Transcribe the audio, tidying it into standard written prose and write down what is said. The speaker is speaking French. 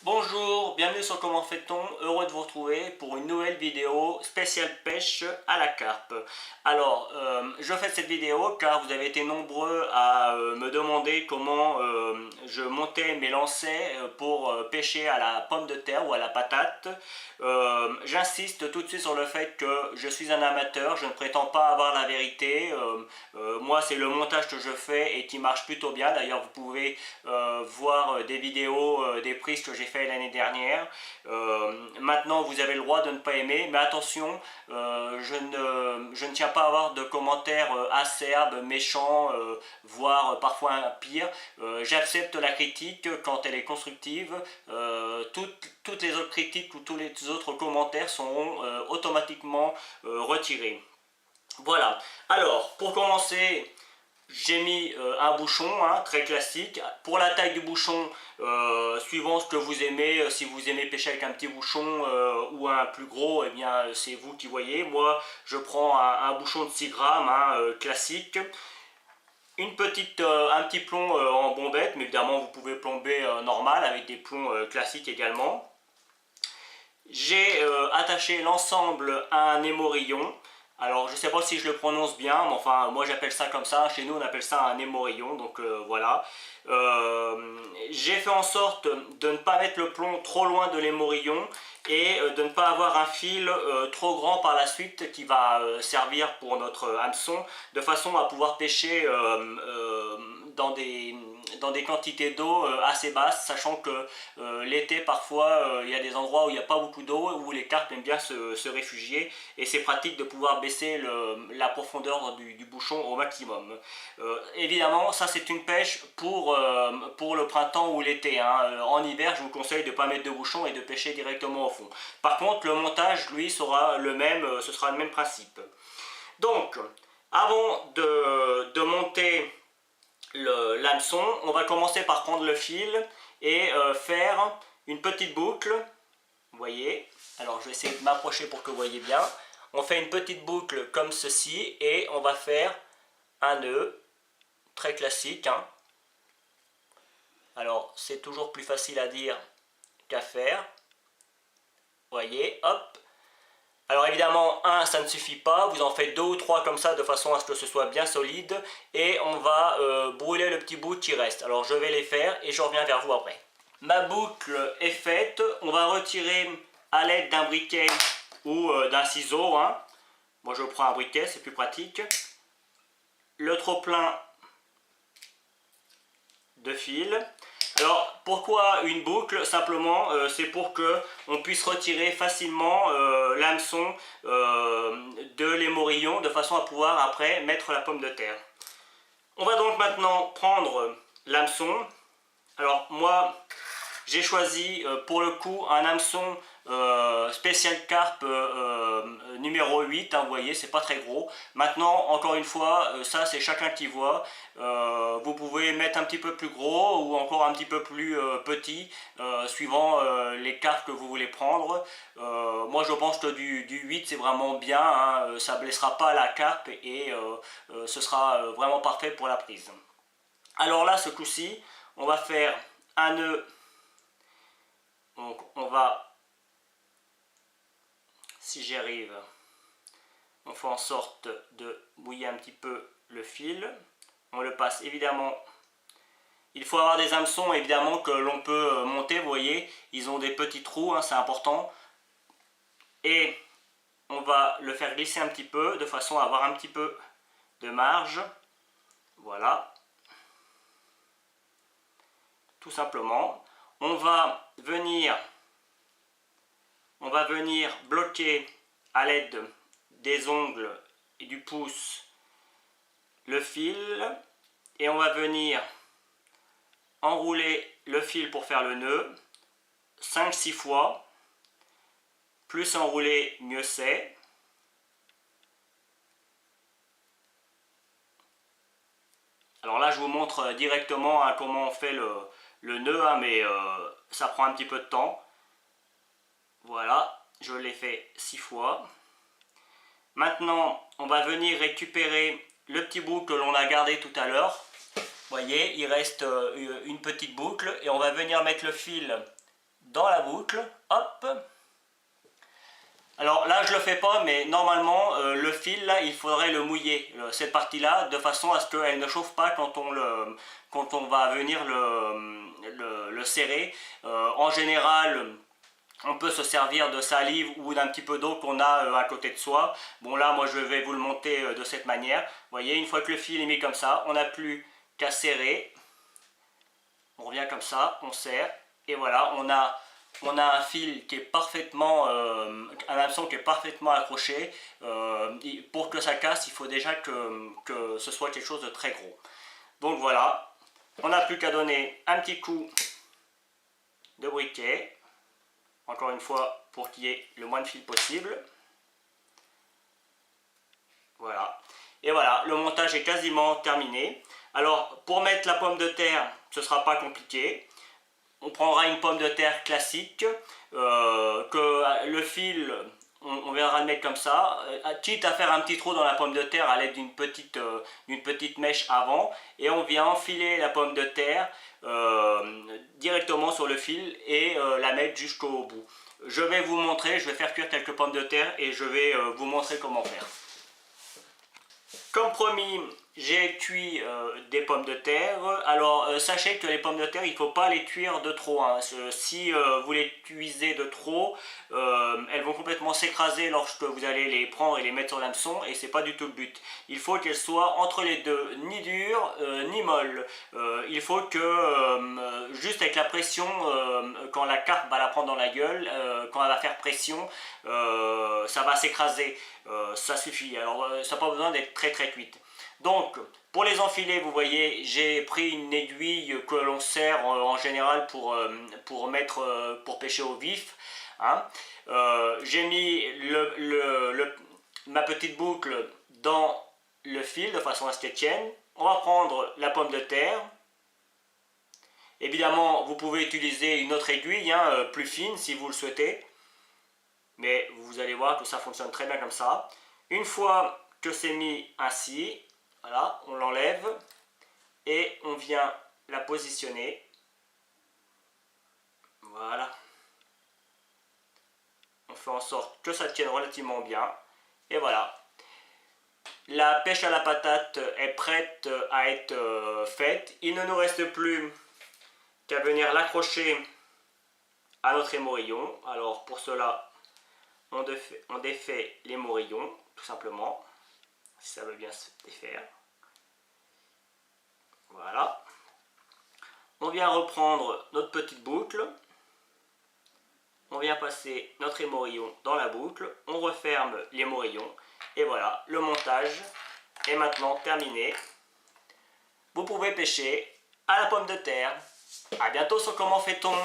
Bonjour, bienvenue sur Comment fait-on, heureux de vous retrouver pour une nouvelle vidéo spéciale pêche à la carpe. Alors, je fais cette vidéo car vous avez été nombreux à me demander comment je montais mes lancers pour pêcher à la pomme de terre ou à la patate. J'insiste tout de suite sur le fait que je suis un amateur, je ne prétends pas avoir la vérité. Moi, c'est le montage que je fais et qui marche plutôt bien. D'ailleurs, vous pouvez voir des vidéos, des prises que j'ai fait l'année dernière. Maintenant, vous avez le droit de ne pas aimer, mais attention, je ne tiens pas à avoir de commentaires acerbes, méchants, voire parfois pire. J'accepte la critique quand elle est constructive. Toutes les autres critiques ou tous les autres commentaires seront automatiquement retirés. Voilà. Alors, pour commencer, j'ai mis un bouchon, hein, très classique. Pour la taille du bouchon, suivant ce que vous aimez, si vous aimez pêcher avec un petit bouchon ou un plus gros, eh bien c'est vous qui voyez. Moi, je prends un bouchon de 6 grammes, hein, classique. Un petit plomb en bombette, mais évidemment vous pouvez plomber normal avec des plombs classiques également. J'ai attaché l'ensemble à un émorillon. Alors je ne sais pas si je le prononce bien, mais enfin moi j'appelle ça comme ça. Chez nous on appelle ça un émorillon, donc voilà. J'ai fait en sorte de ne pas mettre le plomb trop loin de l'émorillon et de ne pas avoir un fil trop grand par la suite qui va servir pour notre hameçon, de façon à pouvoir pêcher dans des quantités d'eau assez basses, sachant que l'été parfois il y a des endroits où il n'y a pas beaucoup d'eau, où les carpes aiment bien se réfugier, et c'est pratique de pouvoir baisser la profondeur du bouchon au maximum. Évidemment, ça c'est une pêche pour le printemps ou l'été, hein. En hiver, je vous conseille de ne pas mettre de bouchon et de pêcher directement au fond. Par contre, le montage, lui, sera le même, ce sera le même principe. Donc, avant de monter l'hameçon, on va commencer par prendre le fil et faire une petite boucle. Vous voyez, alors je vais essayer de m'approcher pour que vous voyez bien. On fait une petite boucle comme ceci et on va faire un nœud très classique, hein. Alors c'est toujours plus facile à dire qu'à faire. Vous voyez, hop. Alors évidemment, un, ça ne suffit pas, vous en faites deux ou trois comme ça de façon à ce que ce soit bien solide et on va brûler le petit bout qui reste. Alors je vais les faire et je reviens vers vous après. Ma boucle est faite, on va retirer à l'aide d'un briquet ou d'un ciseau, hein. Moi je prends un briquet, c'est plus pratique. Le trop-plein de fil. Alors pourquoi une boucle? Simplement c'est pour que on puisse retirer facilement l'hameçon de l'émorillon de façon à pouvoir après mettre la pomme de terre. On va donc maintenant prendre l'hameçon. Alors moi j'ai choisi pour le coup un hameçon spécial carpe numéro 8, hein, vous voyez, c'est pas très gros. Maintenant, encore une fois, ça c'est chacun qui voit. Vous pouvez mettre un petit peu plus gros ou encore un petit peu plus petit, suivant les carpes que vous voulez prendre. Moi je pense que du 8 c'est vraiment bien, hein, ça ne blessera pas la carpe et ce sera vraiment parfait pour la prise. Alors là, ce coup-ci, on va faire un nœud. Donc on va, si j'y arrive, on fait en sorte de mouiller un petit peu le fil. On le passe évidemment. Il faut avoir des hameçons évidemment que l'on peut monter, vous voyez, ils ont des petits trous, hein, c'est important. Et on va le faire glisser un petit peu de façon à avoir un petit peu de marge. Voilà. Tout simplement. On va venir bloquer à l'aide des ongles et du pouce le fil et on va venir enrouler le fil pour faire le nœud 5-6 fois. Plus enroulé, mieux c'est. Alors là je vous montre directement hein, comment on fait le nœud, hein, mais ça prend un petit peu de temps. Voilà, je l'ai fait 6 fois. Maintenant, on va venir récupérer le petit bout que l'on a gardé tout à l'heure. Vous voyez, il reste une petite boucle et on va venir mettre le fil dans la boucle, hop. Alors là je le fais pas, mais normalement le fil là il faudrait le mouiller, cette partie là, de façon à ce qu'elle ne chauffe pas quand on va venir le serrer. En général on peut se servir de salive ou d'un petit peu d'eau qu'on a à côté de soi. Bon là moi je vais vous le monter de cette manière. Vous voyez, une fois que le fil est mis comme ça, on n'a plus qu'à serrer. On revient comme ça, on serre et voilà, on a un fil qui est parfaitement, un hameçon qui est parfaitement accroché. Pour que ça casse, il faut déjà que ce soit quelque chose de très gros. Donc voilà, on n'a plus qu'à donner un petit coup de briquet. Encore une fois, pour qu'il y ait le moins de fil possible. Voilà. Et voilà, le montage est quasiment terminé. Alors, pour mettre la pomme de terre, ce ne sera pas compliqué. On prendra une pomme de terre classique, que le fil, on viendra le mettre comme ça, quitte à faire un petit trou dans la pomme de terre à l'aide d'une petite mèche avant, et on vient enfiler la pomme de terre directement sur le fil et la mettre jusqu'au bout. Je vais vous montrer, je vais faire cuire quelques pommes de terre et je vais vous montrer comment faire. Comme promis, j'ai cuit des pommes de terre. Alors sachez que les pommes de terre, il ne faut pas les cuire de trop. Hein. Si vous les cuisez de trop, elles vont complètement s'écraser lorsque vous allez les prendre et les mettre sur l'hameçon, et c'est pas du tout le but. Il faut qu'elles soient entre les deux, ni dures ni molles. Il faut que juste avec la pression, quand la carpe va la prendre dans la gueule, quand elle va faire pression, ça va s'écraser. Ça suffit. Alors ça n'a pas besoin d'être très cuite. Donc pour les enfiler, vous voyez, j'ai pris une aiguille que l'on sert en général pour pêcher au vif. Hein. J'ai mis ma petite boucle dans le fil de façon à ce qu'elle tienne. On va prendre la pomme de terre. Évidemment, vous pouvez utiliser une autre aiguille, hein, plus fine si vous le souhaitez. Mais vous allez voir que ça fonctionne très bien comme ça. Une fois que c'est mis ainsi, voilà, on l'enlève et on vient la positionner. Voilà. On fait en sorte que ça tienne relativement bien. Et voilà. La pêche à la patate est prête à être faite. Il ne nous reste plus qu'à venir l'accrocher à notre émorillon. Alors pour cela, on défait l'émorillon, tout simplement. Si ça veut bien se défaire. Voilà. On vient reprendre notre petite boucle. On vient passer notre émorillon dans la boucle. On referme l'émorillon. Et voilà, le montage est maintenant terminé. Vous pouvez pêcher à la pomme de terre. A bientôt sur Comment fait-on.